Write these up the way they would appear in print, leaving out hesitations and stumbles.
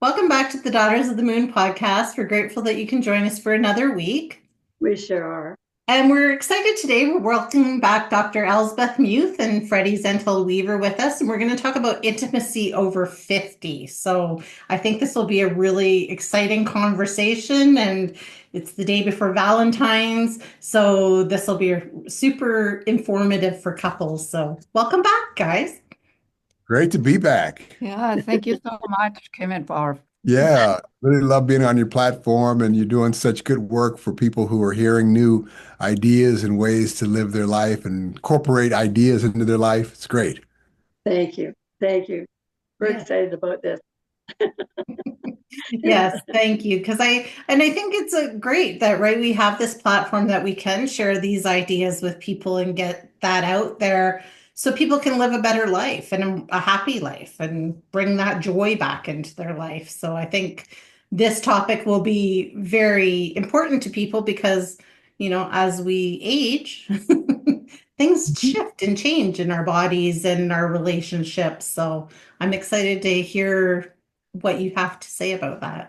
Welcome back to the Daughters of the Moon podcast. We're grateful that you can join us for another week. We sure are. And we're excited today. We're welcoming back Dr. Elsbeth Meuth and Freddy Zental Weaver with us. And we're going to talk about intimacy over 50. So I think this will be a really exciting conversation. And it's the day before Valentine's. So this will be super informative for couples. So welcome back, guys. Great to be back. Yeah, thank you so much, Kim and Barb. Yeah, really love being on your platform, and you're doing such good work for people who are hearing new ideas and ways to live their life and incorporate ideas into their life. It's great. Thank you. Thank you. We're Yeah. excited about this. Yes, thank you. I think it's a great that, right, we have this platform that we can share these ideas with people and get that out there so people can live a better life and a happy life and bring that joy back into their life. So I think this topic will be very important to people because, as we age, things shift and change in our bodies and our relationships. So I'm excited to hear what you have to say about that.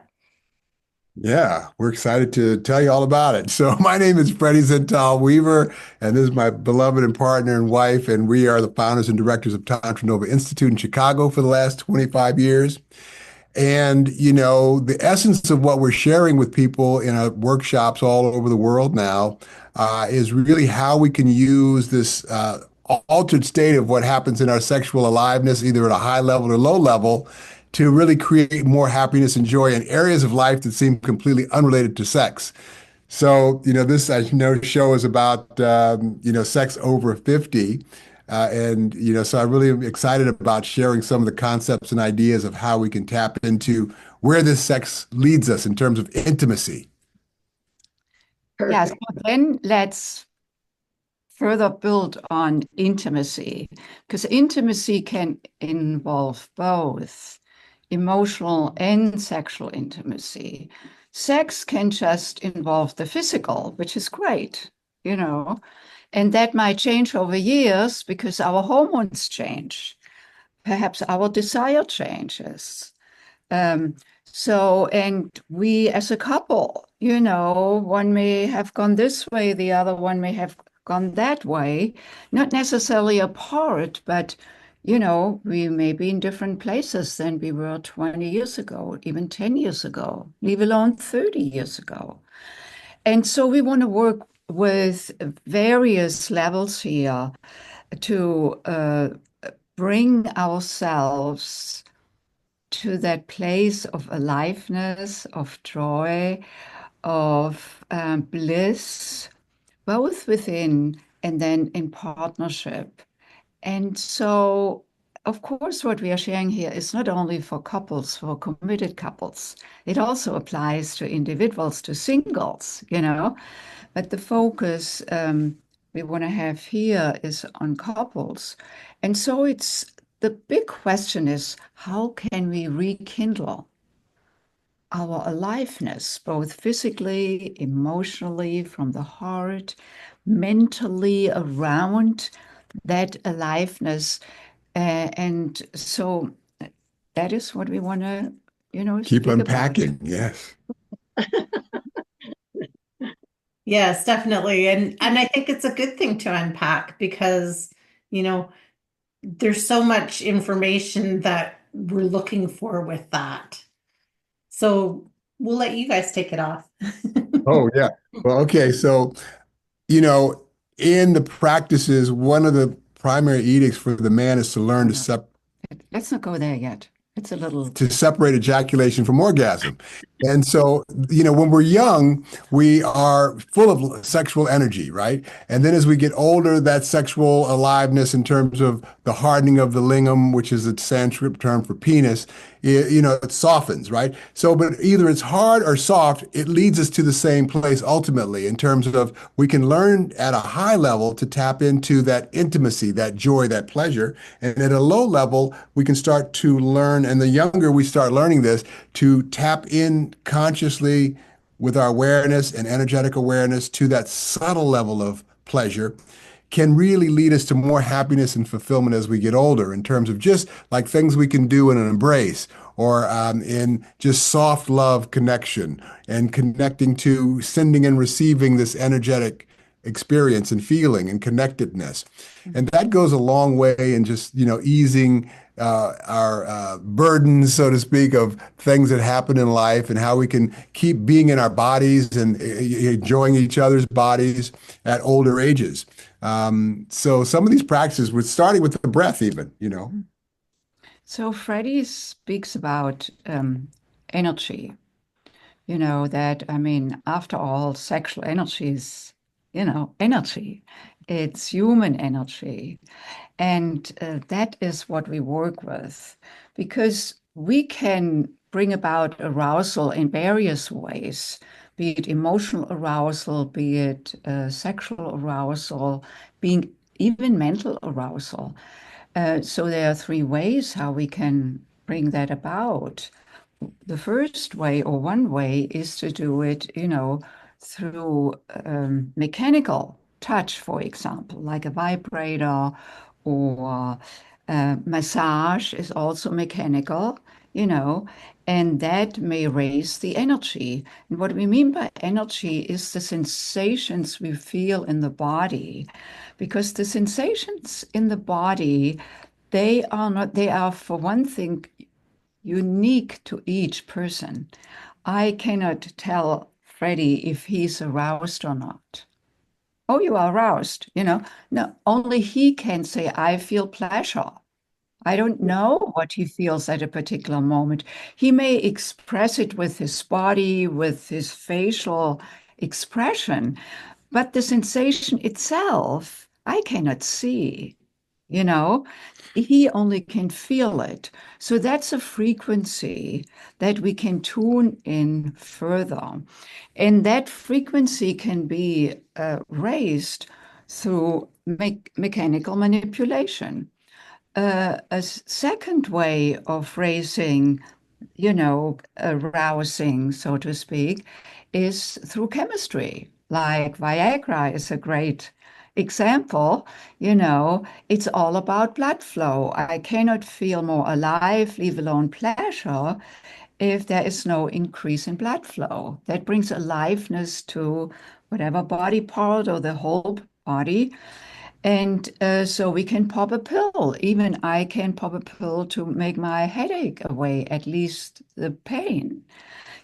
Yeah, we're excited to tell you all about it. So my name is Freddy Zental Weaver, and this is my beloved and partner and wife, and we are the founders and directors of Tantra Nova Institute in Chicago for the last 25 years. And, the essence of what we're sharing with people in our workshops all over the world now is really how we can use this altered state of what happens in our sexual aliveness, either at a high level or low level, to really create more happiness and joy in areas of life that seem completely unrelated to sex. So, this, show is about, sex over 50. So I really am excited about sharing some of the concepts and ideas of how we can tap into where this sex leads us in terms of intimacy. Yeah, so Perfect. then let's further build on intimacy, because intimacy can involve both emotional and sexual intimacy. Sex can just involve the physical, which is great, and that might change over years because our hormones change. Perhaps our desire changes. And we as a couple, one may have gone this way, the other one may have gone that way, not necessarily apart, but, we may be in different places than we were 20 years ago, even 10 years ago, leave alone 30 years ago. And so we want to work with various levels here to bring ourselves to that place of aliveness, of joy, of bliss, both within and then in partnership. And so, of course, what we are sharing here is not only for couples, for committed couples. It also applies to individuals, to singles, But the focus we want to have here is on couples. And so the big question is, how can we rekindle our aliveness, both physically, emotionally, from the heart, mentally around that aliveness? And so that is what we want to, Keep speak about. unpacking. Yes. Yes, definitely. And I think it's a good thing to unpack because, there's so much information that we're looking for with that. So we'll let you guys take it off. Oh, yeah. Well, okay. So, you know, in the practices, one of the primary edicts for the man is to learn to No, let's not go there yet. It's a little, separate ejaculation from orgasm. And so, when we're young, we are full of sexual energy, right? And then as we get older, that sexual aliveness in terms of the hardening of the lingam, which is a Sanskrit term for penis, it softens, right? So, but either it's hard or soft, it leads us to the same place ultimately in terms of we can learn at a high level to tap into that intimacy, that joy, that pleasure. And at a low level, we can start to learn, and the younger we start learning this, to tap in consciously with our awareness and energetic awareness to that subtle level of pleasure can really lead us to more happiness and fulfillment as we get older in terms of just like things we can do in an embrace or in just soft love connection and connecting to sending and receiving this energetic experience and feeling and connectedness. And that goes a long way in just, easing our burdens, so to speak, of things that happen in life and how we can keep being in our bodies and enjoying each other's bodies at older ages. So some of these practices, we're starting with the breath even. So Freddy speaks about energy. That, I mean, after all, sexual energy is, energy. It's human energy. And that is what we work with because we can bring about arousal in various ways, be it emotional arousal, be it sexual arousal, being even mental arousal. So there are three ways how we can bring that about. The first way, or one way, is to do it, through mechanical touch, for example, like a vibrator or massage is also mechanical, you know, and that may raise the energy. And what we mean by energy is the sensations we feel in the body, because the sensations in the body, they are, for one thing, unique to each person. I cannot tell Freddy if he's aroused or not. Oh, you are aroused, No, only he can say, I feel pleasure. I don't know what he feels at a particular moment. He may express it with his body, with his facial expression, but the sensation itself, I cannot see, you know? He only can feel it. So that's a frequency that we can tune in further. And that frequency can be raised through mechanical manipulation. A second way of raising, arousing, so to speak, is through chemistry. Like Viagra is a great example. It's all about blood flow. I cannot feel more alive, leave alone pleasure, if there is no increase in blood flow. That brings aliveness to whatever body part or the whole body. And so we can pop a pill. Even I can pop a pill to make my headache away, at least the pain,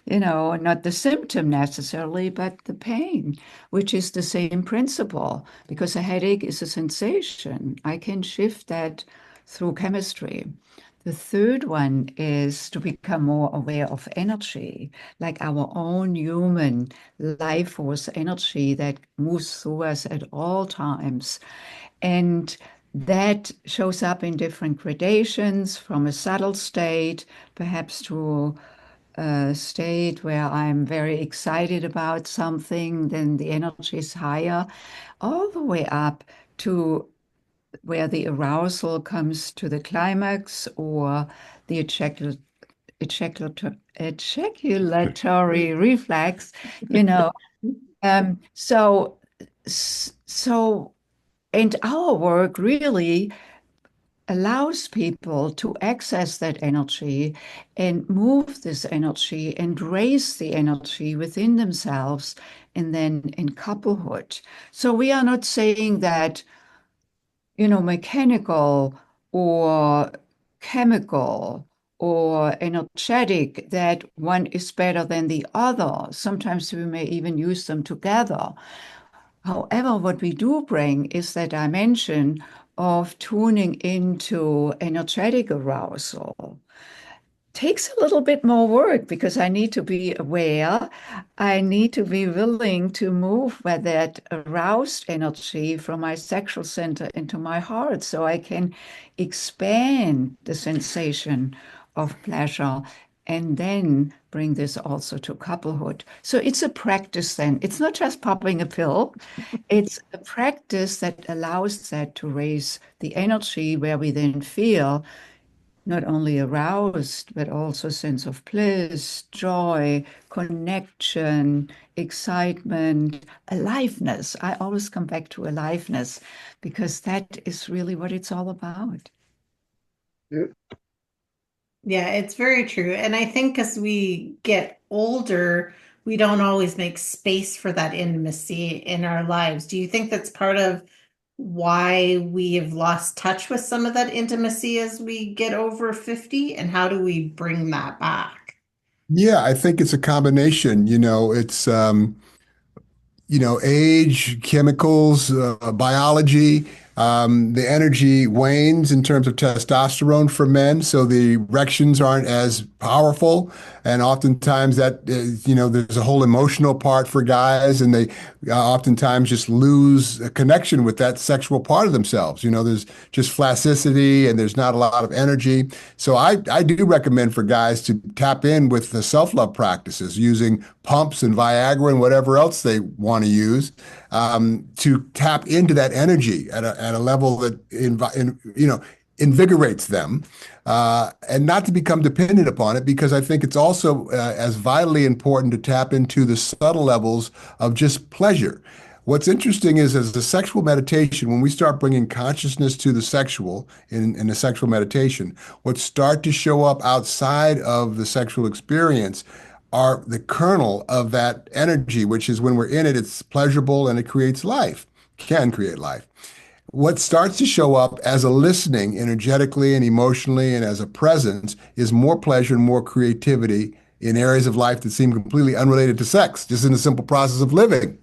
not the symptom necessarily, but the pain, which is the same principle because a headache is a sensation. I can shift that through chemistry. The third one is to become more aware of energy, like our own human life force energy that moves through us at all times. And that shows up in different gradations from a subtle state, perhaps to a state where I'm very excited about something, then the energy is higher, all the way up to where the arousal comes to the climax or the ejaculatory reflex, you know. So, so, and our work really allows people to access that energy and move this energy and raise the energy within themselves and then in couplehood. So we are not saying that, mechanical or chemical or energetic, that one is better than the other. Sometimes we may even use them together. However, what we do bring is that dimension of tuning into energetic arousal. Takes a little bit more work because I need to be aware. I need to be willing to move with that aroused energy from my sexual center into my heart so I can expand the sensation of pleasure and then bring this also to couplehood. So it's a practice then. It's not just popping a pill. It's a practice that allows that to raise the energy where we then feel not only aroused, but also sense of bliss, joy, connection, excitement, aliveness. I always come back to aliveness because that is really what it's all about. Yeah, it's very true. And I think as we get older, we don't always make space for that intimacy in our lives. Do you think that's part of why we have lost touch with some of that intimacy as we get over 50? And how do we bring that back? Yeah, I think it's a combination. Age, chemicals, biology, the energy wanes in terms of testosterone for men, so the erections aren't as powerful. And oftentimes that is, there's a whole emotional part for guys, and they oftentimes just lose a connection with that sexual part of themselves. There's just flaccidity and there's not a lot of energy. So I do recommend for guys to tap in with the self-love practices using pumps and Viagra and whatever else they want to use to tap into that energy at a level that invigorates them, and not to become dependent upon it, because I think it's also as vitally important to tap into the subtle levels of just pleasure. What's interesting is, as a sexual meditation, when we start bringing consciousness to the sexual in a sexual meditation, what start to show up outside of the sexual experience are the kernel of that energy, which is when we're in it, it's pleasurable and it creates life, can create life. What starts to show up as a listening energetically and emotionally and as a presence is more pleasure and more creativity in areas of life that seem completely unrelated to sex, just in the simple process of living.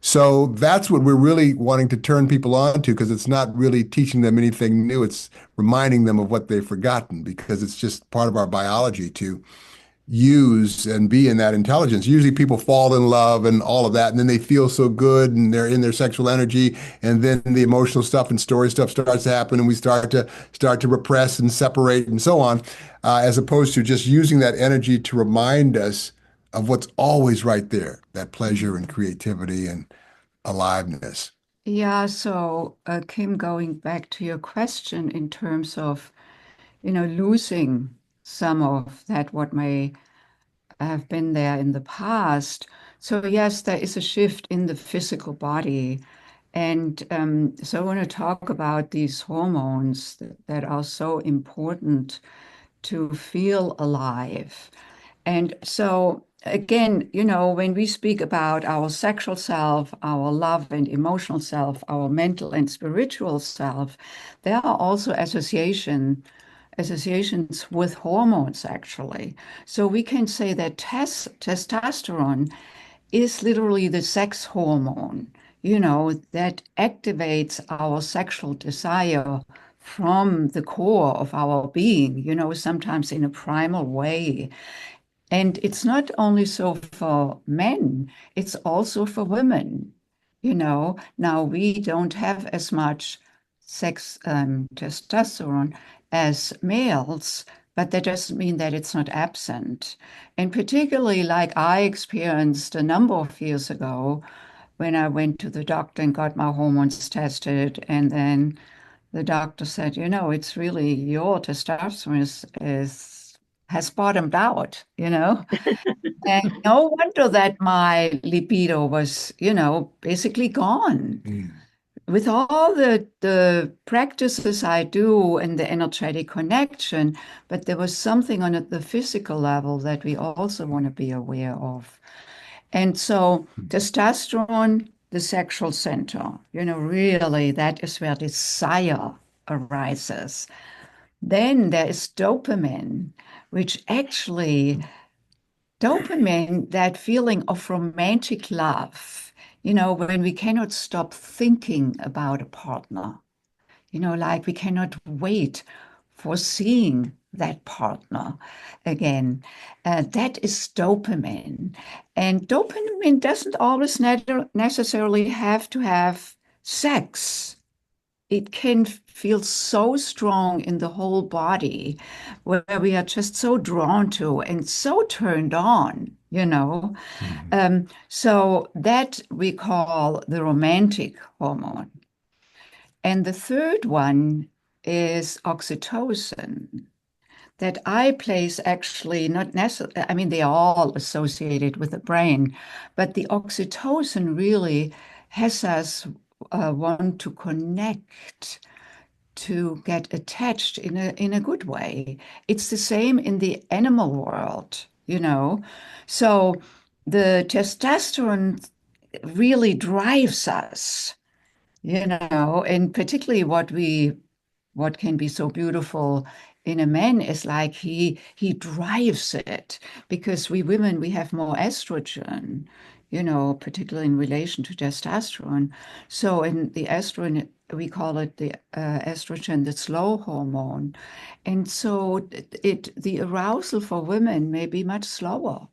So that's what we're really wanting to turn people on to, because it's not really teaching them anything new. It's reminding them of what they've forgotten, because it's just part of our biology to use and be in that intelligence. Usually people fall in love and all of that, and then they feel so good and they're in their sexual energy, and then the emotional stuff and story stuff starts to happen, and we start to repress and separate and so on, as opposed to just using that energy to remind us of what's always right there, that pleasure and creativity and aliveness. Yeah, so Kim, going back to your question in terms of, losing some of that what may have been there in the past. So yes, there is a shift in the physical body. And so I want to talk about these hormones that are so important to feel alive. And so, again, when we speak about our sexual self, our love and emotional self, our mental and spiritual self, there are also associations with hormones, actually. So we can say that testosterone is literally the sex hormone, that activates our sexual desire from the core of our being, sometimes in a primal way. And it's not only so for men, it's also for women. Now we don't have as much sex testosterone as males, but that doesn't mean that it's not absent. And particularly like I experienced a number of years ago when I went to the doctor and got my hormones tested, and then the doctor said, it's really your testosterone has bottomed out, and no wonder that my libido was, basically gone. Mm. With all the practices I do and the energetic connection, but there was something on the physical level that we also want to be aware of. And so testosterone, the sexual center, really that is where desire arises. Then there is dopamine, which actually dopamine, that feeling of romantic love, when we cannot stop thinking about a partner, like we cannot wait for seeing that partner again. That is dopamine. And dopamine doesn't always necessarily have to have sex. It can feel so strong in the whole body, where we are just so drawn to and so turned on. Mhm. So that we call the romantic hormone. And the third one is oxytocin, that I place actually not necessarily, I mean, they are all associated with the brain, but the oxytocin really has us want to connect to get attached in a good way. It's the same in the animal world, you know. So the testosterone really drives us, you know, and particularly what can be so beautiful in a man is like he drives it because we women we have more estrogen, you know, particularly in relation to testosterone. So in the estrogen we call it the estrogen, the slow hormone, and so the arousal for women may be much slower.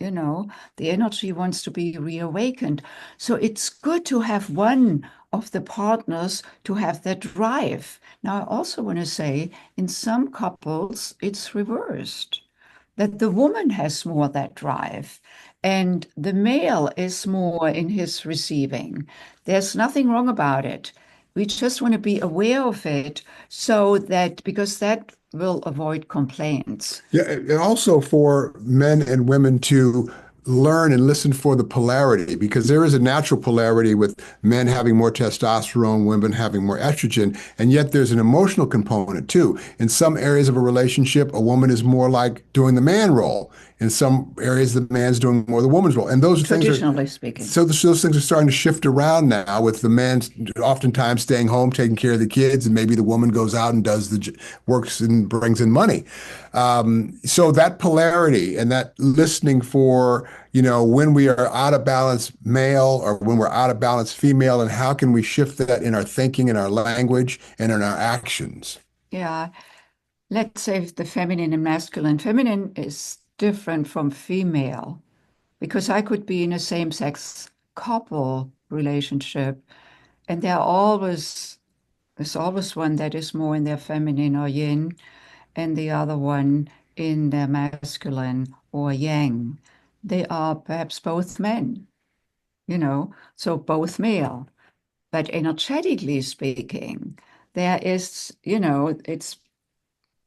You know, the energy wants to be reawakened. So it's good to have one of the partners to have that drive. Now, I also want to say in some couples, it's reversed, that the woman has more that drive and the male is more in his receiving. There's nothing wrong about it. We just want to be aware of it so that because that will avoid complaints. Yeah, and also for men and women to learn and listen for the polarity, because there is a natural polarity with men having more testosterone, women having more estrogen, and yet there's an emotional component too. In some areas of a relationship, a woman is more like doing the man role. In some areas, the man's doing more the woman's role. And those things are Traditionally speaking. so those things are starting to shift around now, with the man oftentimes staying home, taking care of the kids, and maybe the woman goes out and does works and brings in money. So that polarity and that listening for, when we are out of balance male or when we're out of balance female, and how can we shift that in our thinking, in our language, and in our actions? Yeah. Let's say the feminine and masculine. Feminine is different from female because I could be in a same-sex couple relationship, and there's always one that is more in their feminine or yin, and the other one in their masculine or yang. They are perhaps both men, so both male. But energetically speaking, there is, it's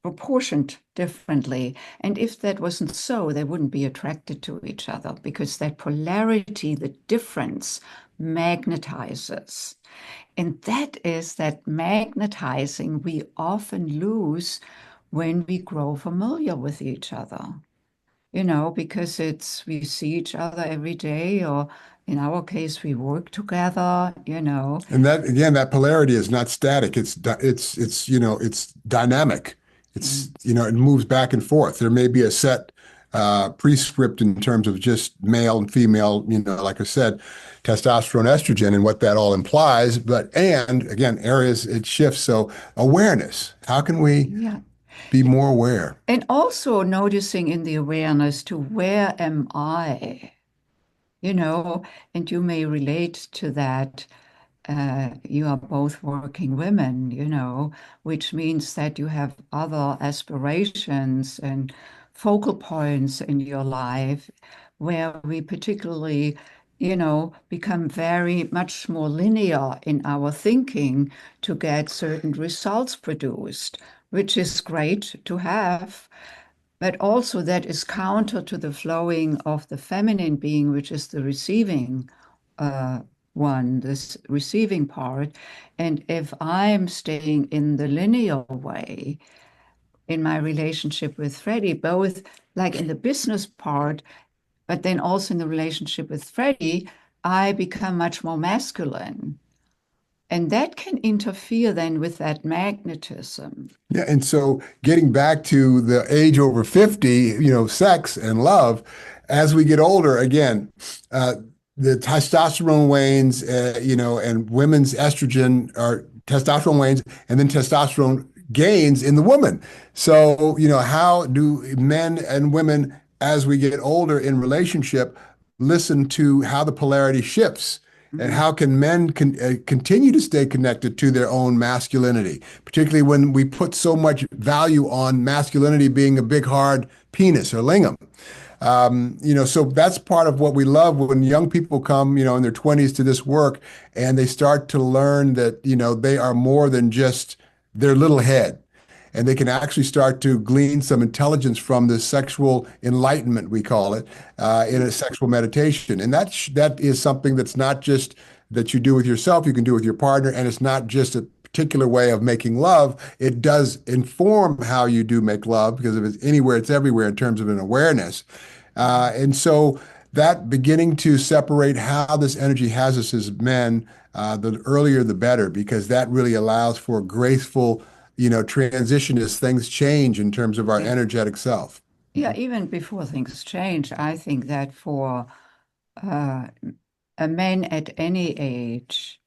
proportioned differently. And if that wasn't so, they wouldn't be attracted to each other because that polarity, the difference, magnetizes. And that is that magnetizing we often lose when we grow familiar with each other, because we see each other every day, or in our case, we work together. And that again, that polarity is not static. It's dynamic. It moves back and forth. There may be a set prescript in terms of just male and female, like I said, testosterone, estrogen, and what that all implies. And again, areas it shifts. So awareness. How can we Yeah. be more aware? And also noticing in the awareness to where am I? And you may relate to that. You are both working women, which means that you have other aspirations and focal points in your life where we particularly, become very much more linear in our thinking to get certain results produced, which is great to have. But also that is counter to the flowing of the feminine being, which is the receiving uh, one, this receiving part. And if I'm staying in the linear way in my relationship with Freddy, both like in the business part, but then also in the relationship with Freddy, I become much more masculine. And that can interfere then with that magnetism. Yeah, and so getting back to the age over 50, sex and love, as we get older, again, the testosterone wanes, and women's estrogen or testosterone wanes, and then testosterone gains in the woman. So, how do men and women, as we get older in relationship, listen to how the polarity shifts? And how can men continue to stay connected to their own masculinity, particularly when we put so much value on masculinity being a big, hard penis or lingam? So that's part of what we love when young people come, in their 20s to this work, and they start to learn that, they are more than just their little head. And they can actually start to glean some intelligence from this sexual enlightenment, we call it, in a sexual meditation. And that is something that's not just that you do with yourself, you can do with your partner, and it's not just a particular way of making love, it does inform how you do make love because if it's anywhere, it's everywhere in terms of an awareness. And so that beginning to separate how this energy has us as men, the earlier the better, because that really allows for graceful, transition as things change in terms of our Yeah. energetic self. Yeah, even before things change, I think that for uh, a man at any age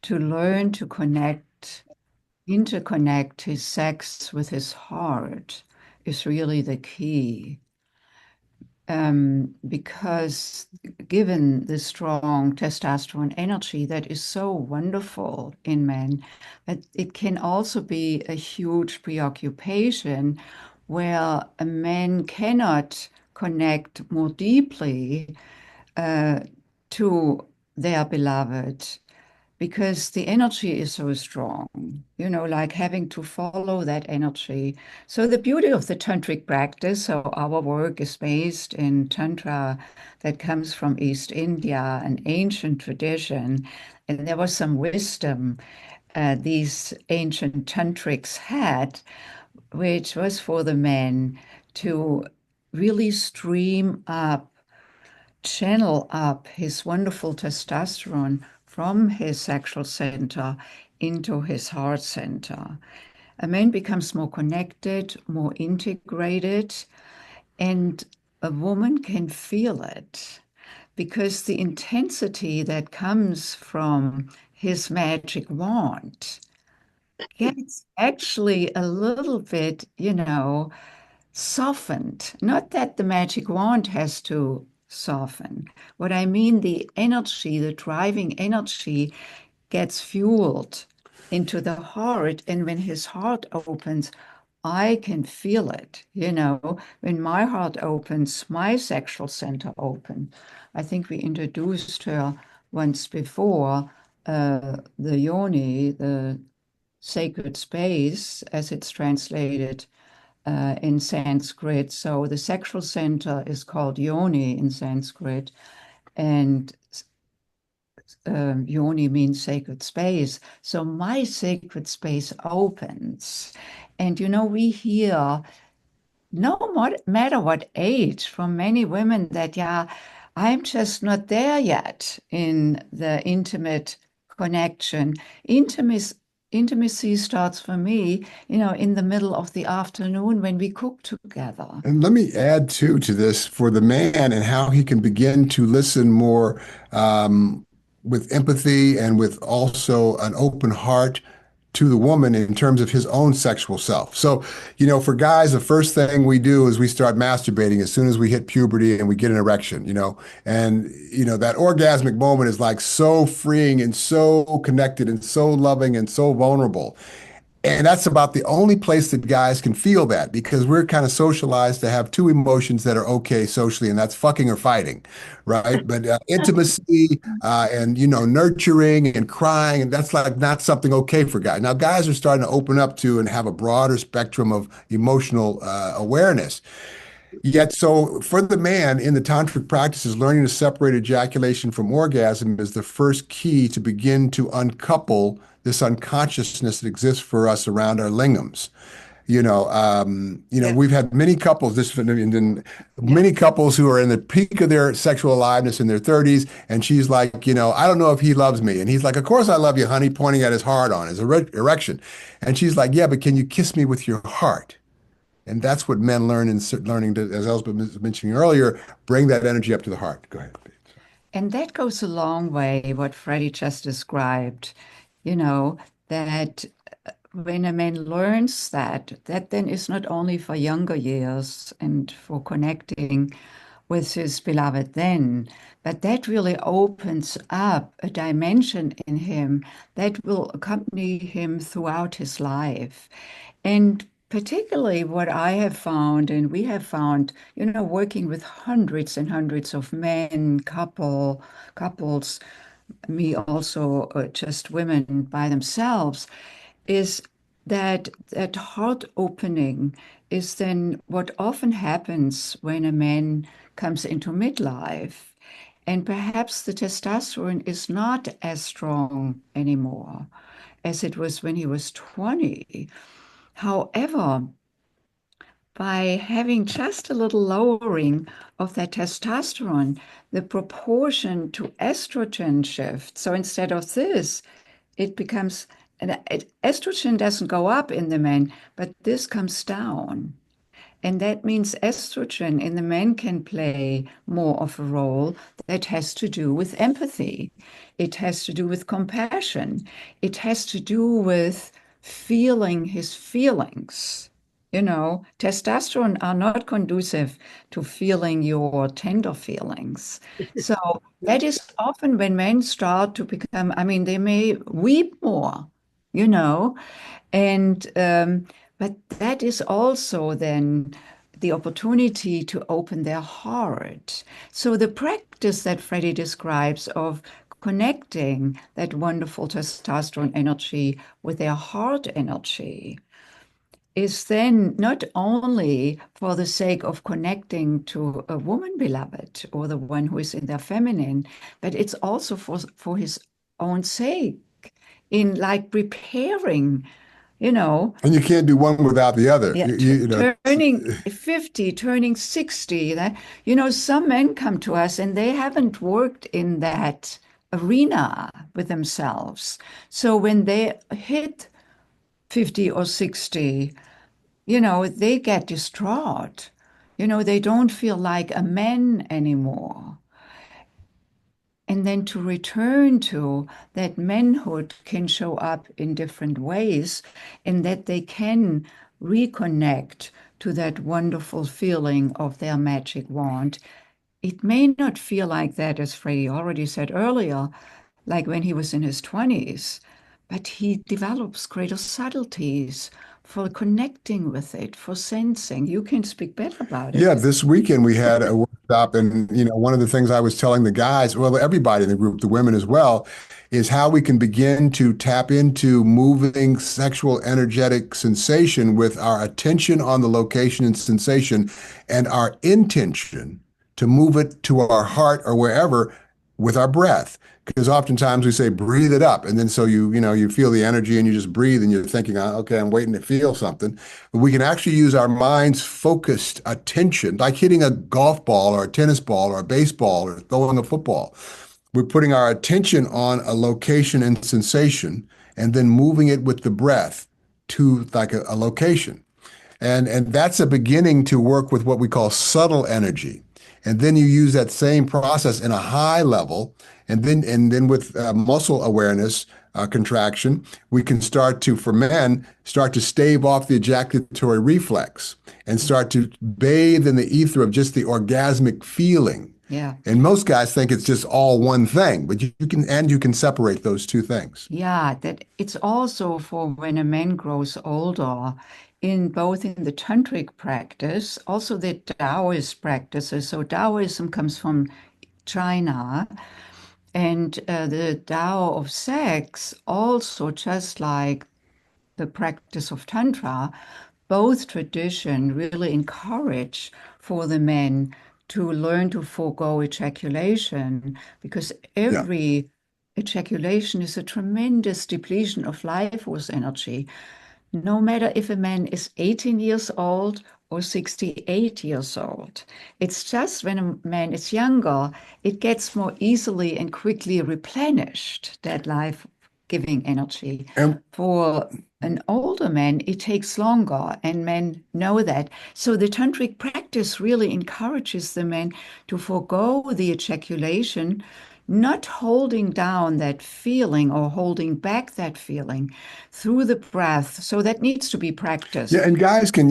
to learn to interconnect his sex with his heart is really the key. Because given the strong testosterone energy that is so wonderful in men, but it can also be a huge preoccupation where a man cannot connect more deeply uh, to their beloved because the energy is so strong, like having to follow that energy. So the beauty of the tantric practice, so our work is based in tantra that comes from East India, an ancient tradition, and there was some wisdom these ancient tantrics had, which was for the men to really stream up, channel up his wonderful testosterone from his sexual center into his heart center. A man becomes more connected, more integrated, and a woman can feel it because the intensity that comes from his magic wand gets actually a little bit, softened. Not that the magic wand has to soften. What I mean, the energy, the driving energy gets fueled into the heart. And when his heart opens, I can feel it. When my heart opens, my sexual center opens. I think we introduced her once before, the yoni, the sacred space, as it's translated in Sanskrit. So the sexual center is called yoni in Sanskrit, and yoni means sacred space. So my sacred space opens. And we hear, no matter what age, from many women that, yeah, I'm just not there yet in the intimate connection. Intimacy starts for me, in the middle of the afternoon when we cook together. And let me add too to this for the man and how he can begin to listen more with empathy and with also an open heart to the woman in terms of his own sexual self. So, for guys, the first thing we do is we start masturbating as soon as we hit puberty and we get an erection, and, that orgasmic moment is like so freeing and so connected and so loving and so vulnerable. And that's about the only place that guys can feel that because we're kind of socialized to have two emotions that are okay socially, and that's fucking or fighting, right? But intimacy and nurturing and crying, and that's like not something okay for guys. Now, guys are starting to open up to and have a broader spectrum of emotional awareness. Yet, so for the man in the tantric practices, learning to separate ejaculation from orgasm is the first key to begin to uncouple this unconsciousness that exists for us around our lingams. Yeah. We've had many couples, many couples who are in the peak of their sexual aliveness in their 30s, and she's like, I don't know if he loves me, and he's like, of course I love you, honey, pointing at his heart on his erection, and she's like, yeah, but can you kiss me with your heart? And that's what men learn in learning to, as Elsbeth was mentioning earlier, bring that energy up to the heart. Go ahead. And that goes a long way, what Freddy just described, that when a man learns that then is not only for younger years and for connecting with his beloved then, but that really opens up a dimension in him that will accompany him throughout his life. And particularly what I have found, and we have found, working with hundreds and hundreds of men, couples, me also, just women by themselves, is that heart opening is then what often happens when a man comes into midlife. And perhaps the testosterone is not as strong anymore. as it was when he was 20. However, by having just a little lowering of that testosterone, the proportion to estrogen shifts. So instead of this, it becomes, estrogen doesn't go up in the men, but this comes down. And that means estrogen in the men can play more of a role that has to do with empathy. It has to do with compassion. It has to do with feeling his feelings. Testosterone are not conducive to feeling your tender feelings. So that is often when men start to become, I mean, they may weep more, you know, and but that is also then the opportunity to open their heart. So the practice that Freddy describes of connecting that wonderful testosterone energy with their heart energy is then not only for the sake of connecting to a woman beloved or the one who is in their feminine, but it's also for his own sake in like preparing, you know, And you can't do one without the other. yeah, turning 50, turning 60. Some men come to us and they haven't worked in that arena with themselves. So when they hit 50 or 60, they get distraught. They don't feel like a man anymore. And then to return to that manhood can show up in different ways, and that they can reconnect to that wonderful feeling of their magic wand. It may not feel like that, as Freddy already said earlier, like when he was in his 20s, but he develops greater subtleties for connecting with it, for sensing. You can speak better about it. Yeah, this weekend we had a workshop, and one of the things I was telling the guys, well, everybody in the group, the women as well, is how we can begin to tap into moving sexual energetic sensation with our attention on the location and sensation and our intention to move it to our heart or wherever with our breath. Because oftentimes we say, breathe it up. And then so you feel the energy and you just breathe and you're thinking, okay, I'm waiting to feel something. But we can actually use our mind's focused attention, like hitting a golf ball or a tennis ball or a baseball or throwing a football. We're putting our attention on a location and sensation and then moving it with the breath to like a location. And that's a beginning to work with what we call subtle energy. And then you use that same process in a high level. And then with muscle awareness, contraction, we can start to, for men, start to stave off the ejaculatory reflex and start to bathe in the ether of just the orgasmic feeling. Yeah. And most guys think it's just all one thing, but you can separate those two things. Yeah, that it's also for when a man grows older, in both in the tantric practice, also the Taoist practices. So Taoism comes from China, and the Tao of sex also, just like the practice of Tantra, both tradition really encourage for the men to learn to forego ejaculation, because every ejaculation is a tremendous depletion of life force energy. No matter if a man is 18 years old or 68 years old. It's just when a man is younger, it gets more easily and quickly replenished, that life-giving energy. And For an older man, it takes longer, and men know that. So the tantric practice really encourages the men to forego the ejaculation, not holding down that feeling or holding back that feeling through the breath. So that needs to be practiced. yeah, and guys can,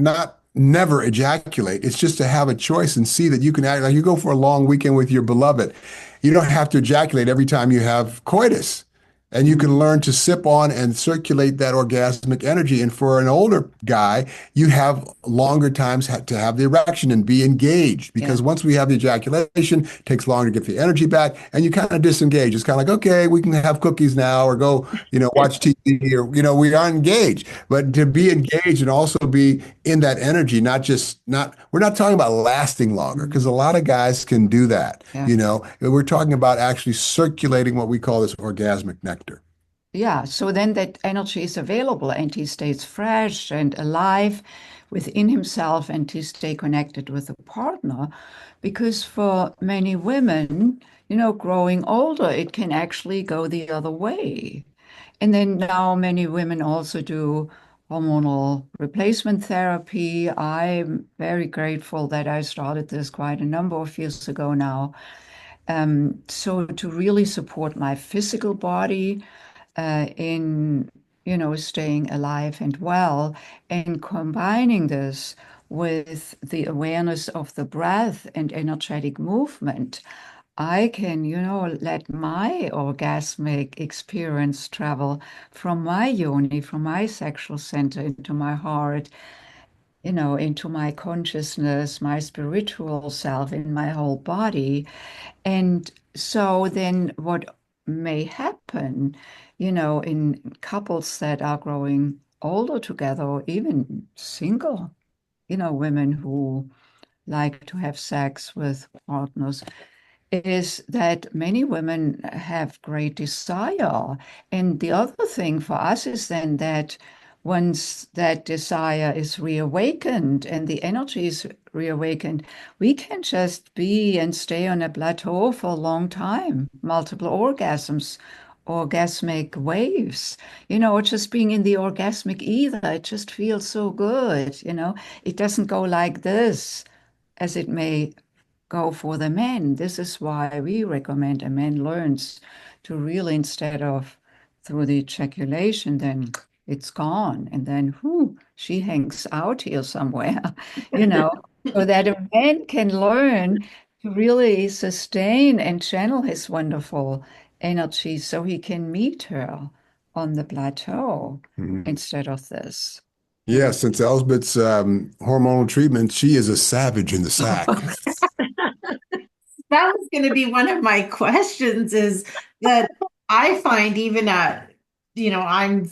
not never ejaculate. It's just to have a choice and see that you can act like you go for a long weekend with your beloved. You don't have to ejaculate every time you have coitus. And you can learn to sip on and circulate that orgasmic energy. And for an older guy, you have longer times to have the erection and be engaged. Because once we have the ejaculation, it takes longer to get the energy back. And you kind of disengage. It's kind of like, okay, we can have cookies now or go, watch TV or, we are engaged. But to be engaged and also be in that energy, we're not talking about lasting longer, because a lot of guys can do that. Yeah. We're talking about actually circulating what we call this orgasmic nectar. yeah, so then that energy is available and he stays fresh and alive within himself and he stay connected with a partner. Because for many women, growing older, it can actually go the other way. And then now many women also do hormonal replacement therapy. I'm very grateful that I started this quite a number of years ago now. So to really support my physical body in, staying alive and well, and combining this with the awareness of the breath and energetic movement, I can, let my orgasmic experience travel from my yoni, from my sexual center into my heart, into my consciousness, my spiritual self, in my whole body. And so then what may happen, in couples that are growing older together, or even single, women who like to have sex with partners, is that many women have great desire. And the other thing for us is then that once that desire is reawakened and the energy is reawakened, we can just be and stay on a plateau for a long time, multiple orgasms, orgasmic waves, just being in the orgasmic ether, it just feels so good, it doesn't go like this as it may go for the men. This is why we recommend a man learns to really, instead of through the ejaculation, then it's gone. And then, whoo, she hangs out here somewhere, you know, so that a man can learn to really sustain and channel his wonderful energy so he can meet her on the plateau Mhm. instead of this. Yeah, since Elsbeth's hormonal treatment, she is a savage in the sack. That was going to be one of my questions is that I find even at, I'm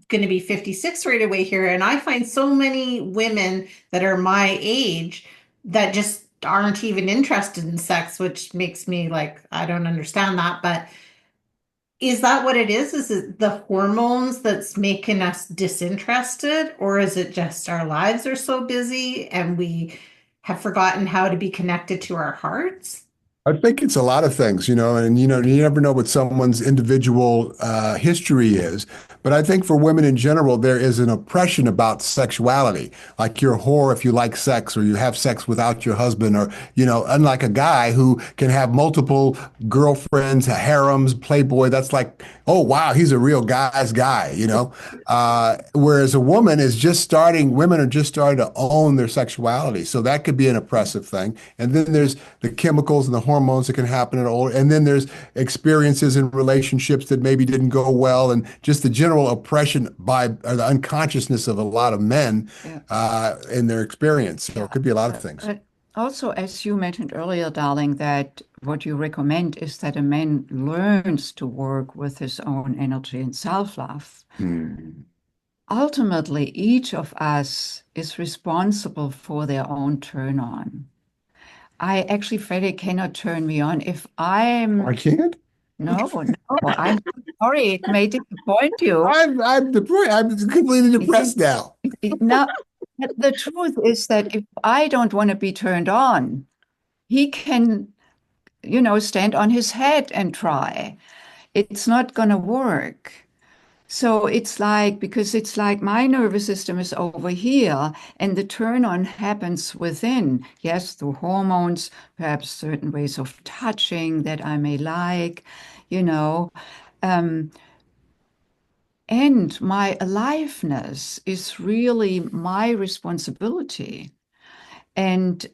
going to be 56 right away here, and I find so many women that are my age that just aren't even interested in sex, which makes me like, I don't understand that. But is that what it is? Is it the hormones that's making us disinterested, or is it just our lives are so busy and we have forgotten how to be connected to our hearts? I think it's a lot of things, and you never know what someone's individual history is. But I think for women in general, there is an oppression about sexuality. Like you're a whore if you like sex, or you have sex without your husband, or unlike a guy who can have multiple girlfriends, harems, playboy. That's like, oh wow, he's a real guy's guy. Whereas a woman is just starting. Women are just starting to own their sexuality, so that could be an oppressive thing. And then there's the chemicals and the hormones that can happen at older. And then there's experiences in relationships that maybe didn't go well, and just the general oppression by or the unconsciousness of a lot of men Yeah. in their experience. So it could be a lot of things. But also, as you mentioned earlier, darling, that what you recommend is that a man learns to work with his own energy and self-love. Hmm. Ultimately, each of us is responsible for their own turn on. I actually, Freddy cannot turn me on if I I'm can't. no, no, I'm sorry, it may disappoint you. I'm depressed. I'm completely It- depressed now. Now, but the truth is that if I don't want to be turned on, he can, stand on his head and try. It's not going to work. So it's like, because it's like my nervous system is over here and the turn on happens within. Yes, through hormones, perhaps certain ways of touching that I may like, you know. Um, and my aliveness is really my responsibility. And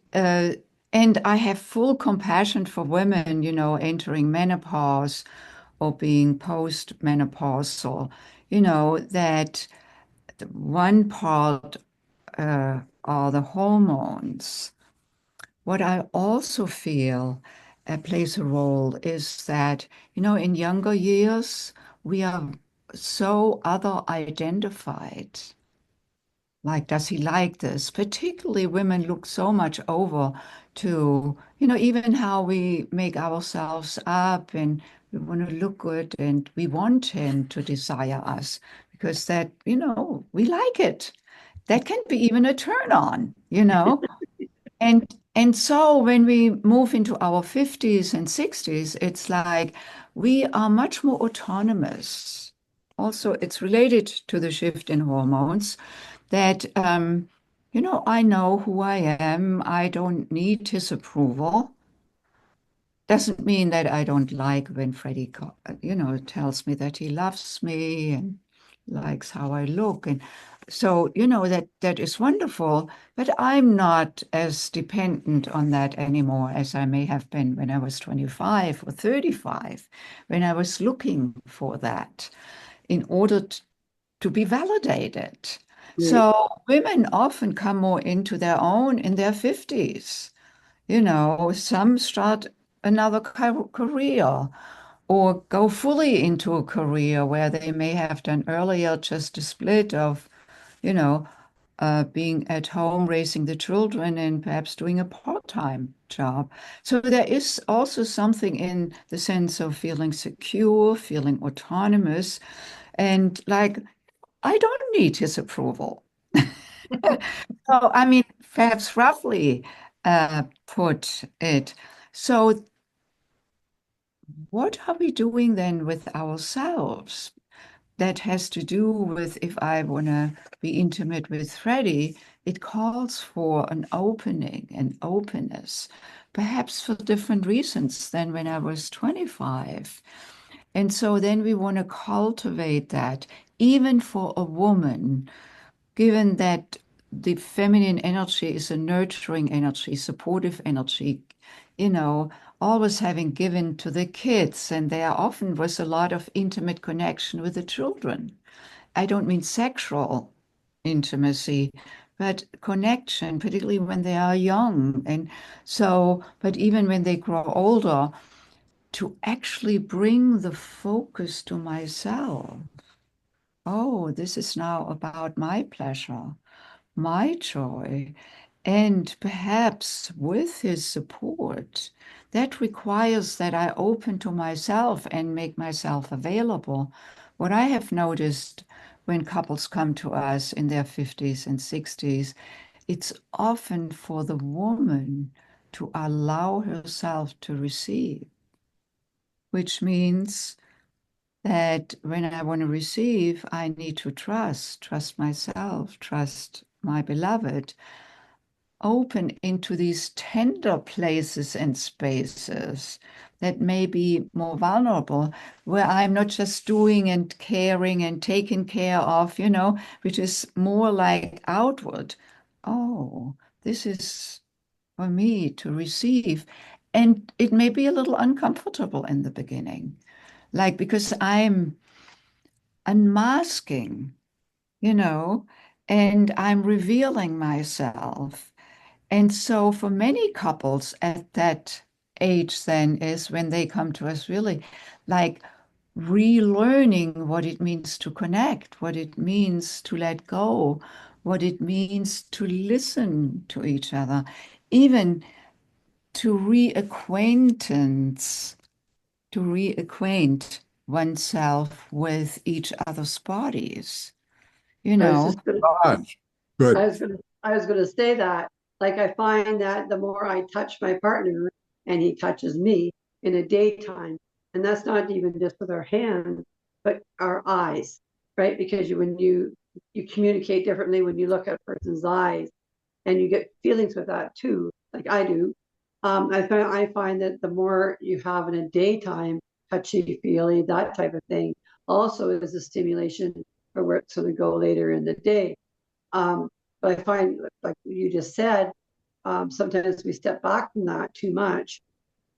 and I have full compassion for women, entering menopause or being post-menopausal, that one part are the hormones. What I also feel plays a role is that, in younger years, we are so other identified. Like, does he like this? Particularly women look so much over to, even how we make ourselves up and We want to look good and we want him to desire us because that, we like it. That can be even a turn on, And so when we move into our 50s and 60s, it's like we are much more autonomous. Also, it's related to the shift in hormones that, I know who I am. I don't need his approval. Doesn't mean that I don't like when Freddy, tells me that he loves me and likes how I look. And so, that is wonderful, but I'm not as dependent on that anymore as I may have been when I was 25 or 35, when I was looking for that in order to be validated. Right. So women often come more into their own in their 50s. Some start another career or go fully into a career where they may have done earlier just a split of, you know, being at home raising the children and perhaps doing a part-time job. So there is also something in the sense of feeling secure, feeling autonomous, and like, I don't need his approval. So, I mean, perhaps roughly put it. So, what are we doing then with ourselves? That has to do with if I want to be intimate with Freddy, it calls for an opening, an openness, perhaps for different reasons than when I was 25. And so then we want to cultivate that, even for a woman, given that the feminine energy is a nurturing energy, supportive energy, always having given to the kids, and there often was a lot of intimate connection with the children. I don't mean sexual intimacy, but connection, particularly when they are young. And so, but even when they grow older, to actually bring the focus to myself. Oh, this is now about my pleasure, my joy, and perhaps with his support, that requires that I open to myself and make myself available. What I have noticed when couples come to us in their 50s and 60s, it's often for the woman to allow herself to receive, which means that when I want to receive, I need to trust myself, trust my beloved, open into these tender places and spaces that may be more vulnerable, where I'm not just doing and caring and taking care of, which is more like outward. Oh, this is for me to receive. And it may be a little uncomfortable in the beginning, like because I'm unmasking, you know, and I'm revealing myself. And so for many couples at that age then is when they come to us really like relearning what it means to connect, what it means to let go, what it means to listen to each other, even to reacquaintance, to reacquaint oneself with each other's bodies, you I was know. just gonna, On. Good. I was gonna say that, like, I find that the more I touch my partner and he touches me in the daytime, and that's not even just with our hands, but our eyes, right? Because when you communicate differently when you look at a person's eyes, and you get feelings with that too, like I do. I find that the more you have in a daytime, touchy feely, that type of thing, also is a stimulation for where it's going to go later in the day. But I find, like you just said, sometimes we step back from that too much,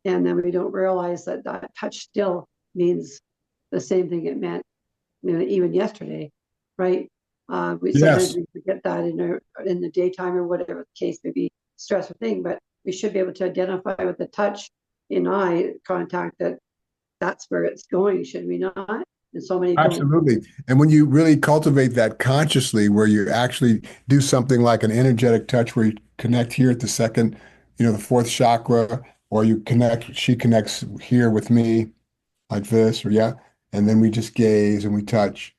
and then we don't realize that that touch still means the same thing it meant, even yesterday, right? We sometimes Yes. we forget that in the daytime or whatever the case may be, stressful thing, but we should be able to identify with the touch in eye contact that that's where it's going, should we not? And so many don't. Absolutely. And when you really cultivate that consciously, where you actually do something like an energetic touch where you connect here at the second, the fourth chakra, or you connect, she connects here with me, like this, or yeah. And then we just gaze and we touch.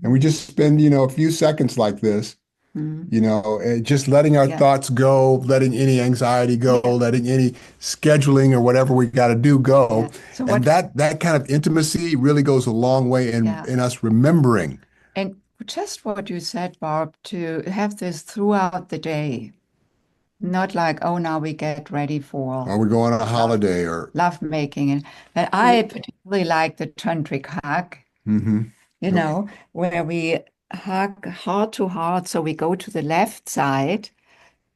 And we just spend, a few seconds like this, Mm. just letting our Yeah. thoughts go, letting any anxiety go, Yeah. letting any scheduling or whatever we got to do Yeah. go. So And what, that kind of intimacy really goes a long way yeah. in us remembering. And just what you said, Barb, to have this throughout the day, not like, oh, now we get ready for Are we going on a love, holiday or love making. And but I particularly like the tantric hug, hmm where we hug heart to heart. So we go to the left side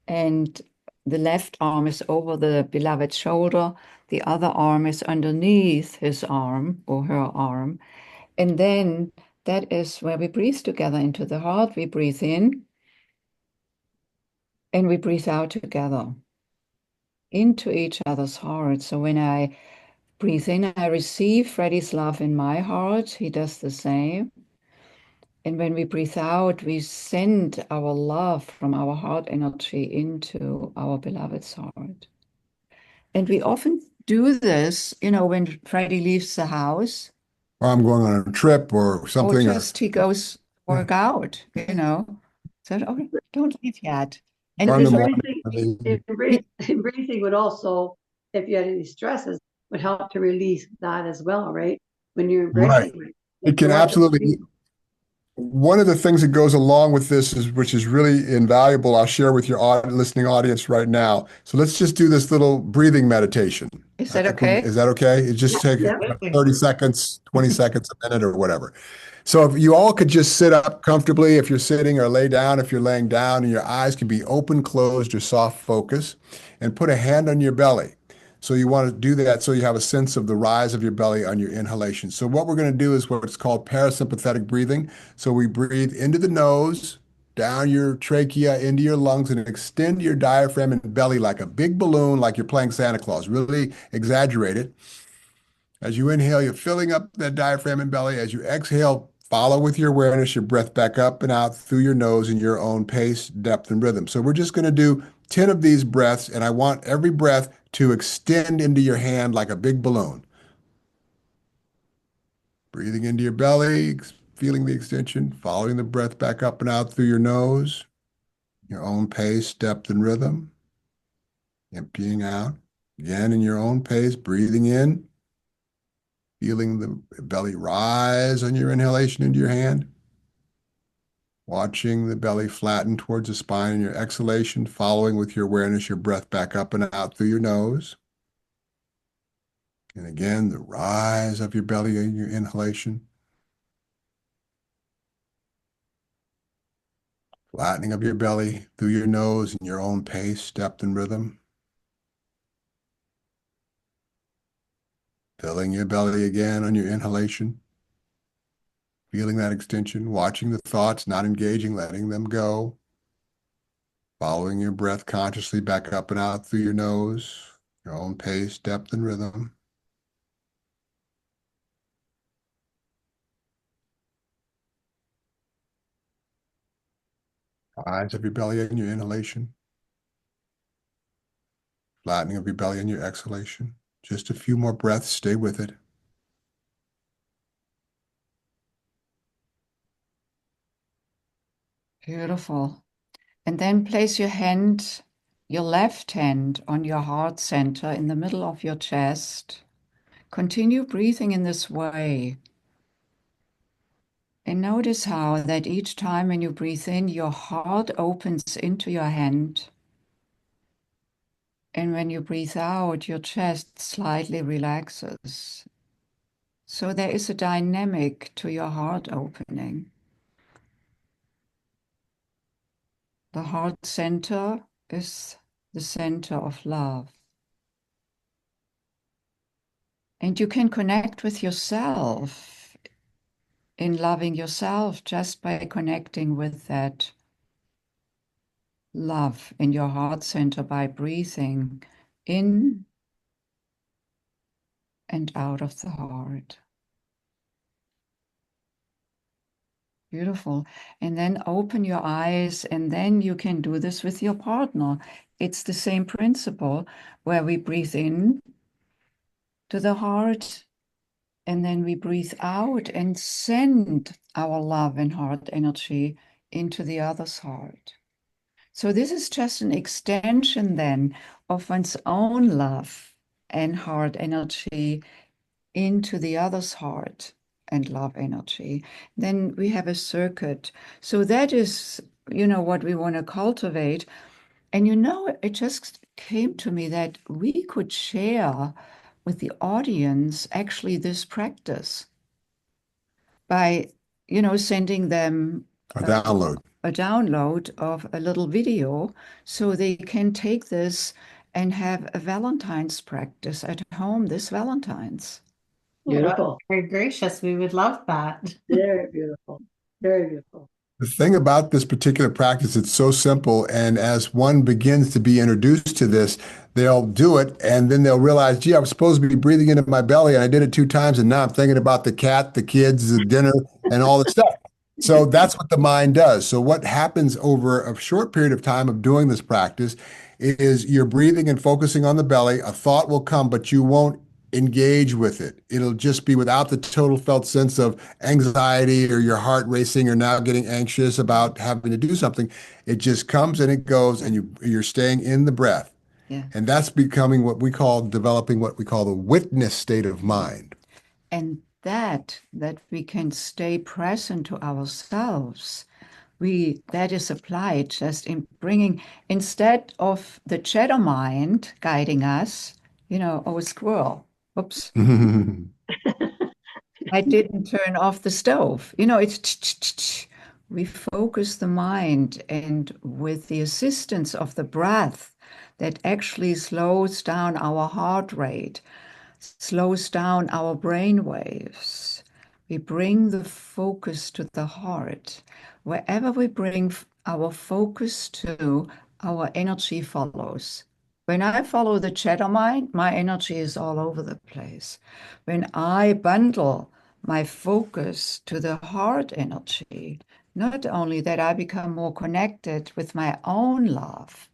and the left arm is over the beloved's shoulder. The other arm is underneath his arm or her arm. And then that is where we breathe together into the heart. We breathe in and we breathe out together into each other's heart. So when I breathe in, I receive Freddy's love in my heart. He does the same. And when we breathe out, we send our love from our heart energy into our beloved's heart. And we often do this, when Freddy leaves the house I'm going on a trip or or something or just he goes yeah, work out. So, oh, don't leave yet. And or in the usually, morning. Embracing would also, if you had any stresses, would help to release that as well, right? When you're Right. embracing it. It So can what's it? absolutely. One of the things that goes along with this is, which is really invaluable, I'll share with your listening audience right now. So let's just do this little breathing meditation. is that Is okay? that okay? It Yeah, just take yeah. 30 seconds, 20 seconds, a minute or whatever. So if you all could just sit up comfortably if you're sitting or lay down if you're laying down and your eyes can be open, closed, or soft focus and put a hand on your belly. So you want to do that so you have a sense of the rise of your belly on your inhalation. So what we're going to do is what's called parasympathetic breathing. So we breathe into the nose, down your trachea, into your lungs, and extend your diaphragm and belly like a big balloon, like you're playing Santa Claus. Really exaggerate it. As you inhale, you're filling up that diaphragm and belly. As you exhale, follow with your awareness your breath back up and out through your nose in your own pace, depth, and rhythm. So we're just going to do 10 of these breaths, and I want every breath to extend into your hand like a big balloon. Breathing into your belly, feeling the extension, following the breath back up and out through your nose, your own pace, depth, and rhythm. Emptying out. Again, in your own pace, breathing in, feeling the belly rise on your inhalation into your hand. Watching the belly flatten towards the spine in your exhalation, following with your awareness your breath back up and out through your nose. And again, the rise of your belly in your inhalation. Flattening of your belly through your nose in your own pace, depth, and rhythm. Filling your belly again on your inhalation. Feeling that extension, watching the thoughts, not engaging, letting them go. Following your breath consciously back up and out through your nose, your own pace, depth, and rhythm. Rise of your belly in your inhalation. Flattening of your belly in your exhalation. Just a few more breaths. Stay with it. Beautiful. And then place your left hand on your heart center in the middle of your chest. Continue breathing in this way. And notice how that each time when you breathe in, your heart opens into your hand. And when you breathe out, your chest slightly relaxes. So there is a dynamic to your heart opening. The heart center is the center of love. And you can connect with yourself in loving yourself just by connecting with that love in your heart center by breathing in and out of the heart. Beautiful. And then open your eyes, and then you can do this with your partner. It's the same principle where we breathe in to the heart and then we breathe out and send our love and heart energy into the other's heart. So this is just an extension then of one's own love and heart energy into the other's heart and love energy. Then we have a circuit. So that is, what we want to cultivate. And it just came to me that we could share with the audience actually this practice by, sending them A download. a download of a little video so they can take this and have a Valentine's practice at home this Valentine's. Beautiful. Very gracious. We would love that. Very beautiful. Very beautiful. The thing about this particular practice, it's so simple. And as one begins to be introduced to this, they'll do it and then they'll realize, gee, I was supposed to be breathing into my belly and I did it 2 times. And now I'm thinking about the cat, the kids, the dinner, and all the stuff. So that's what the mind does. So what happens over a short period of time of doing this practice is you're breathing and focusing on the belly. A thought will come, but you won't engage with it. It'll just be without the total felt sense of anxiety or your heart racing or now getting anxious about having to do something. It just comes and it goes, and you're staying in the breath. Yeah. And that's becoming developing what we call the witness state of mind. And that we can stay present to ourselves. That is applied just in bringing, instead of the shadow mind guiding us, oh, a squirrel. Oops. I didn't turn off the stove. It's we focus the mind, and with the assistance of the breath that actually slows down our heart rate, slows down our brain waves. We bring the focus to the heart. Wherever we bring our focus to, our energy follows. When I follow the chatter mind, my energy is all over the place. When I bundle my focus to the heart energy, not only that I become more connected with my own love,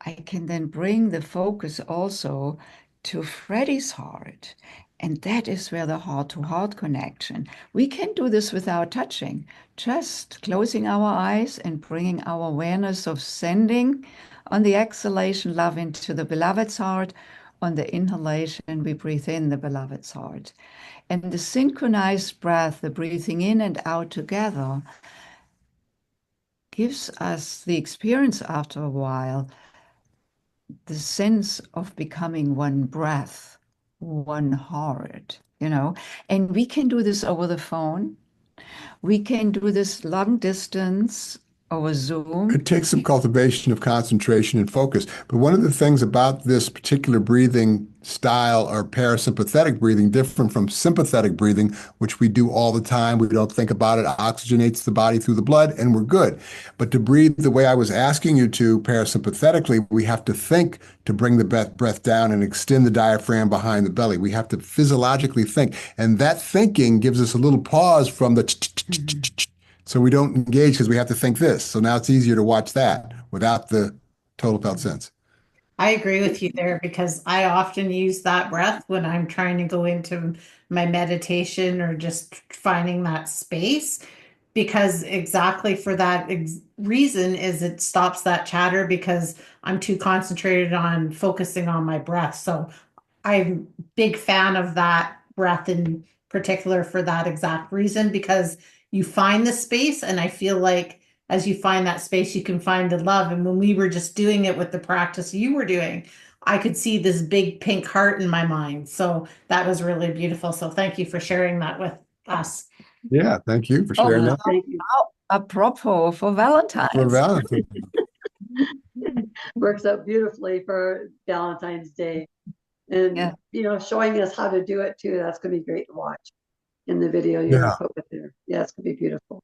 I can then bring the focus also to Freddy's heart. And that is where the heart-to-heart connection. We can do this without touching, just closing our eyes and bringing our awareness of sending on the exhalation love into the beloved's heart. On the inhalation, we breathe in the beloved's heart. And the synchronized breath, the breathing in and out together, gives us the experience after a while, the sense of becoming one breath, one heart, and we can do this over the phone. We can do this long distance over Zoom. It takes some cultivation of concentration and focus. But one of the things about this particular breathing style or parasympathetic breathing, different from sympathetic breathing, which we do all the time, we don't think about it, oxygenates the body through the blood, and we're good. But to breathe the way I was asking you to parasympathetically, we have to think to bring the breath down and extend the diaphragm behind the belly. We have to physiologically think. And that thinking gives us a little pause from the so we don't engage because we have to think this. So now it's easier to watch that without the total felt sense. I agree with you there because I often use that breath when I'm trying to go into my meditation or just finding that space because exactly for that reason is it stops that chatter because I'm too concentrated on focusing on my breath. So I'm a big fan of that breath in particular for that exact reason because you find the space and I feel like as you find that space, you can find the love. And when we were just doing it with the practice you were doing, I could see this big pink heart in my mind. So that was really beautiful. So thank you for sharing that with us. Yeah, thank you for sharing that. Thank you. Apropos for Valentine's. For Valentine's. Works out beautifully for Valentine's Day. And, showing us how to do it too. That's going to be great to watch in the video you're going to put with there. Yeah, it's going to be beautiful.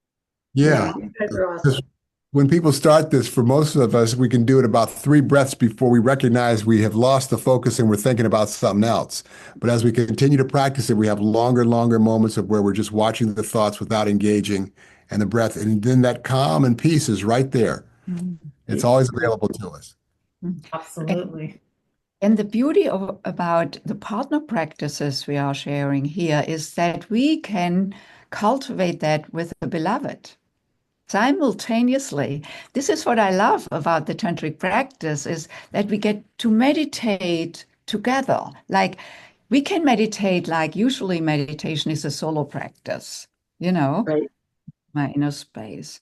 Yeah. You guys are awesome. When people start this, for most of us, we can do it about 3 breaths before we recognize we have lost the focus and we're thinking about something else. But as we continue to practice it, we have longer moments of where we're just watching the thoughts without engaging and the breath. And then that calm and peace is right there. Mm-hmm. It's always available to us. Absolutely. And the beauty about the partner practices we are sharing here is that we can cultivate that with the beloved simultaneously. This is what I love about the tantric practice is that we get to meditate together. Like we can meditate like usually meditation is a solo practice, Right. my inner space.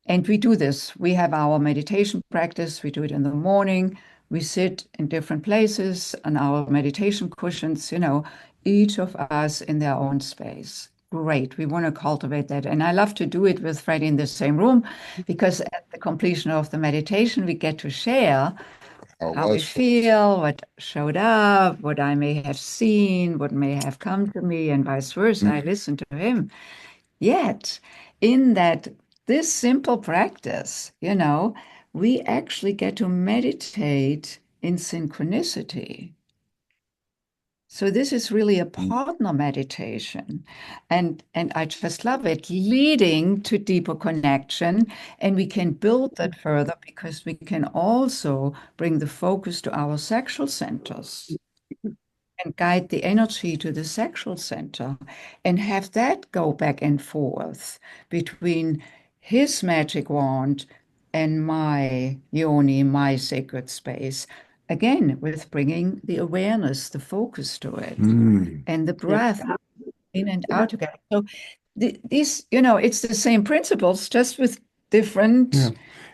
And we do this. We have our meditation practice. We do it in the morning. We sit in different places on our meditation cushions, each of us in their own space. Great. We want to cultivate that. And I love to do it with Freddy in the same room because at the completion of the meditation, we get to share Oh, it how we was fun. feel, what showed up, what I may have seen, what may have come to me, and vice versa. I listen to him. Yet, in that this simple practice, we actually get to meditate in synchronicity. So this is really a partner meditation. And I just love it, leading to deeper connection. And we can build that further because we can also bring the focus to our sexual centers and guide the energy to the sexual center and have that go back and forth between his magic wand and my yoni, my sacred space. Again, with bringing the awareness, the focus to it, Mm. and the Yeah. breath in and Yeah. out together. So these, it's the same principles, just with Yeah. different.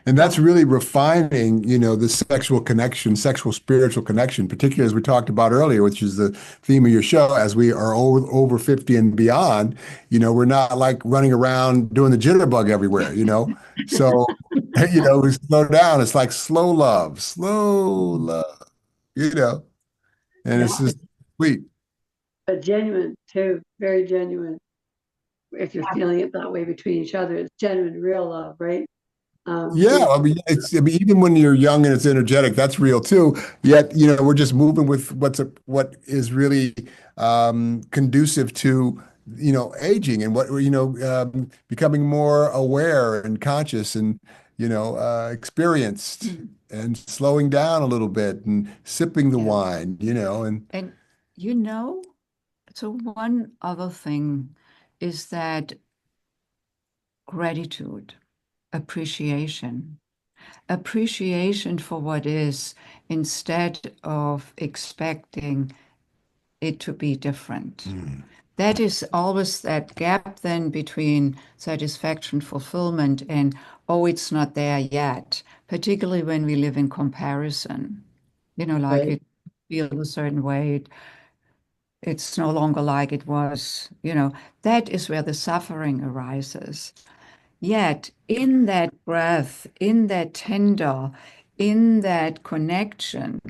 And that's uh, really refining, the sexual connection, sexual spiritual connection, particularly as we talked about earlier, which is the theme of your show. As we are over 50 and beyond, we're not like running around doing the jitterbug everywhere. So, we slow down. It's like slow love, and Yeah. it's just sweet. But genuine too, very genuine. If you're feeling it that way between each other, it's genuine, real love, right? Yeah, Yeah. I mean, even when you're young and it's energetic, that's real too. Yet, we're just moving with what is really conducive to, aging and becoming more aware and conscious and, experienced and slowing down a little bit and sipping the yeah. wine. And you know, so one other thing is that gratitude, appreciation, appreciation for what is instead of expecting it to be different. Mm. That is always that gap then between satisfaction, fulfillment, and, oh, it's not there yet, particularly when we live in comparison. Like Right. it feels a certain way, it's no longer like it was. That is where the suffering arises. Yet, in that breath, in that tender, in that connection,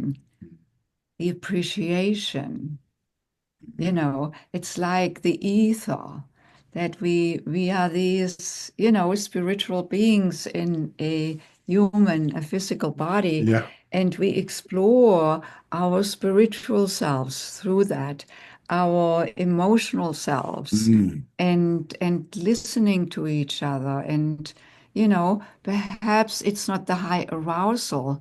the appreciation, it's like the ether that we are these, spiritual beings in a physical body, Yeah. and we explore our spiritual selves through that, our emotional selves, Mm. and listening to each other. And, perhaps it's not the high arousal,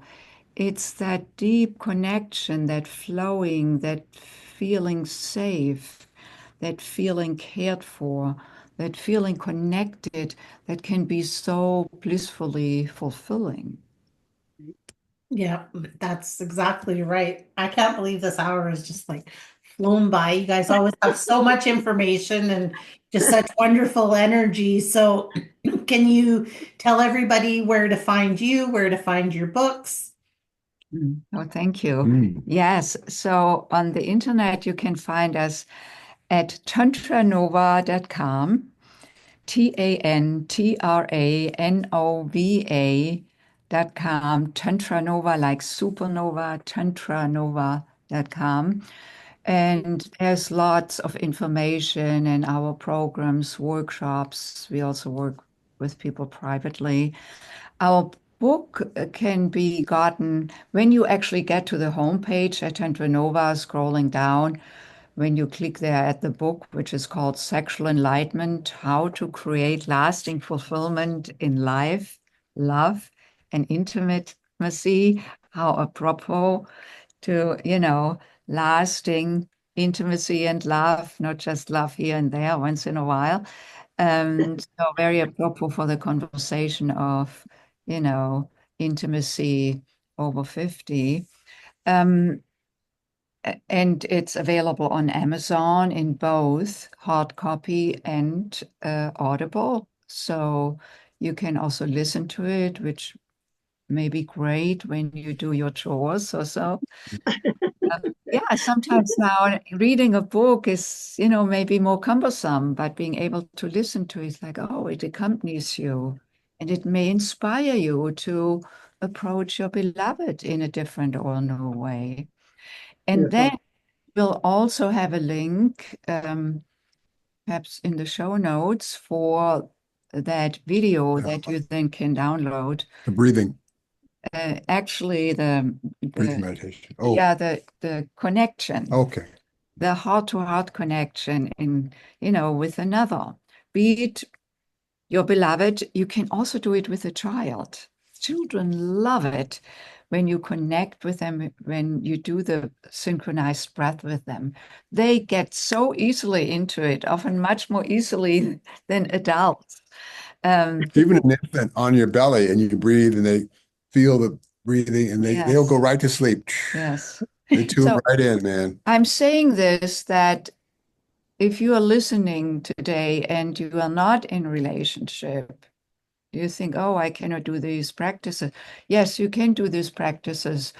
it's that deep connection, that flowing, that feeling safe, that feeling cared for, that feeling connected, that can be so blissfully fulfilling. Yeah, that's exactly right. I can't believe this hour is just like flown by. You guys always have so much information and just such wonderful energy. So, can you tell everybody where to find you, where to find your books? Oh, thank you. Mm. Yes. So on the internet, you can find us at tantranova.com, TANTRANOVA.com, Tantranova like supernova, tantranova.com. And there's lots of information in our programs, workshops. We also work with people privately. Our book can be gotten when you actually get to the homepage at Tantra Nova, scrolling down. When you click there at the book, which is called Sexual Enlightenment, How to Create Lasting Fulfillment in Life, Love, and Intimacy, how apropos to, you know, lasting intimacy and love, not just love here and there once in a while. So very apropos for the conversation of, you know, intimacy over 50. Um, and it's available on Amazon in both hard copy and Audible. So you can also listen to it, which may be great when you do your chores or so. Yeah, sometimes now reading a book is, you know, maybe more cumbersome, but being able to listen to it, like, oh, it accompanies you and it may inspire you to approach your beloved in a different or new way. And then Beautiful. we'll also have a link, perhaps in the show notes, for that video that you then can download. The breathing, Actually, breathing the meditation. Oh, yeah, the connection, okay. the heart-to-heart connection in, you know, with another. Be it your beloved, you can also do it with a child. Children love it when you connect with them, when you do the synchronized breath with them. They get so easily into it, often much more easily than adults. Um, Even an infant on your belly and you breathe and they feel the breathing and they'll go yes, right to sleep. yes. They tune So right in, man. I'm saying this that if you are listening today and you are not in a relationship, you think, oh, I cannot do these practices. Yes, you can do these practices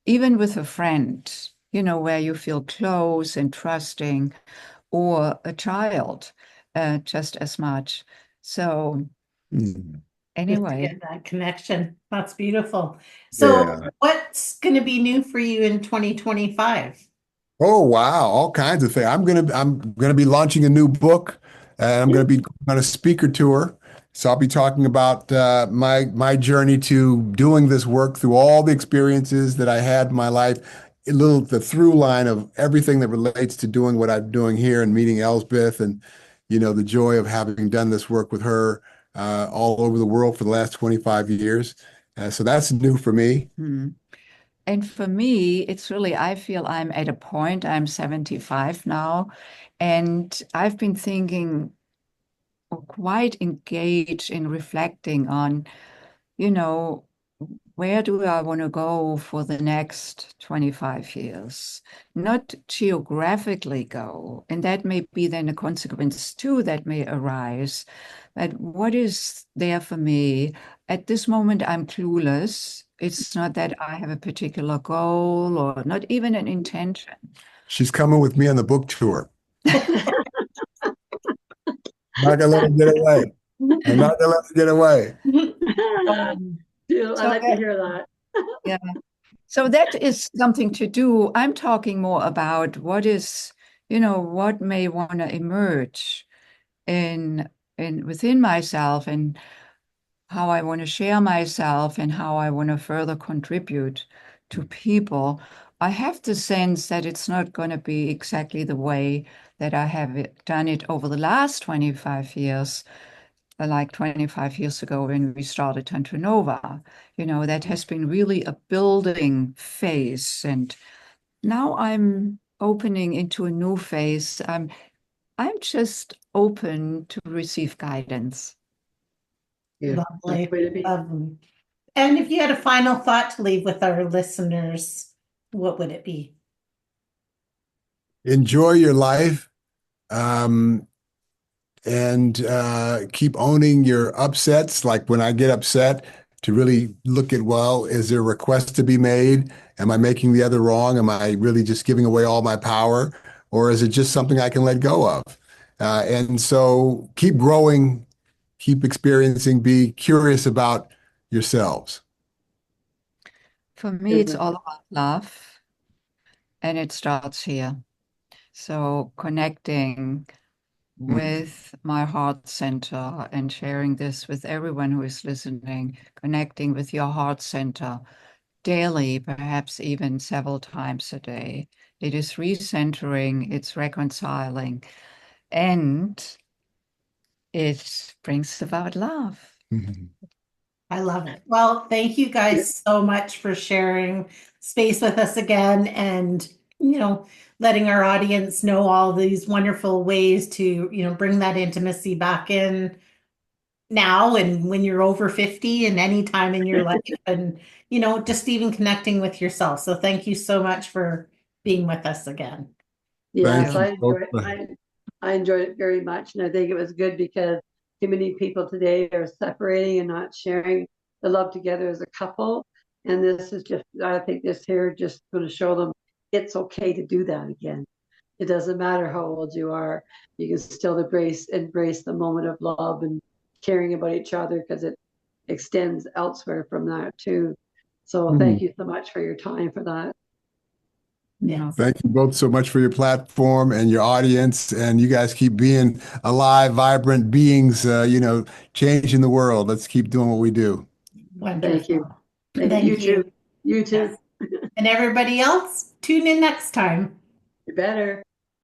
even with a friend, you know, where you feel close and trusting, or a child, just as much. So, Mm. Just to anyway, get that connection. That's beautiful. So, Yeah. what's going to be new for you in 2025? Oh wow, all kinds of things. I'm gonna be launching a new book, and I'm gonna be on a speaker tour. So I'll be talking about my journey to doing this work through all the experiences that I had in my life, the through line of everything that relates to doing what I'm doing here and meeting Elsbeth, and the joy of having done this work with her all over the world for the last 25 years. So that's new for me. hmm. And for me, it's really, I feel I'm at a point, I'm 75 now, and I've been thinking or quite engaged in reflecting on, you know, where do I want to go for the next 25 years? Not geographically go, and that may be then a consequence too that may arise. But what is there for me? At this moment, I'm clueless. It's not that I have a particular goal or not even an intention. She's coming with me on the book tour. Not gonna let her get away. I'm not gonna let her get away. Um, I so like to that, hear that. yeah. So that is something to do. I'm talking more about what is, you know, what may want to emerge in within myself and how I want to share myself and how I want to further contribute to people. I have the sense that it's not going to be exactly the way that I have done it over the last 25 years, like 25 years ago when we started Tantra Nova. You know, that has been really a building phase. And now I'm opening into a new phase. I'm just open to receive guidance. Yeah, that's the Lovely. way to be. And if you had a final thought to leave with our listeners, what would it be? Enjoy your life, um, and keep owning your upsets. Like when I get upset, to really look at, well, is there a request to be made? Am I making the other wrong? Am I really just giving away all my power? Or is it just something I can let go of? And so keep growing, keep experiencing, be curious about yourselves. For me, it's all Beautiful. about love, and it starts here. So connecting Mm. with my heart center and sharing this with everyone who is listening, connecting with your heart center daily, perhaps even several times a day. It is recentering, it's reconciling, and it brings about love. Mhm. I love it. Well, thank you guys so much for sharing space with us again and, letting our audience know all these wonderful ways to, bring that intimacy back in now and when you're over 50 and any time in your life and, just even connecting with yourself. So thank you so much for being with us again. Yes, Thank you. I enjoyed it very much, and I think it was good because too many people today are separating and not sharing the love together as a couple. And this is just, I think this here just going to show them it's okay to do that again. It doesn't matter how old you are, you can still embrace the moment of love and caring about each other because it extends elsewhere from that too. So Mhm. thank you so much for your time for that. Yeah. Thank you both so much for your platform and your audience. And you guys keep being alive, vibrant beings, changing the world. Let's keep doing what we do. Thank you. Wonderful. Thank you Thank too. you. You too. Yes. And everybody else, tune in next time. You better.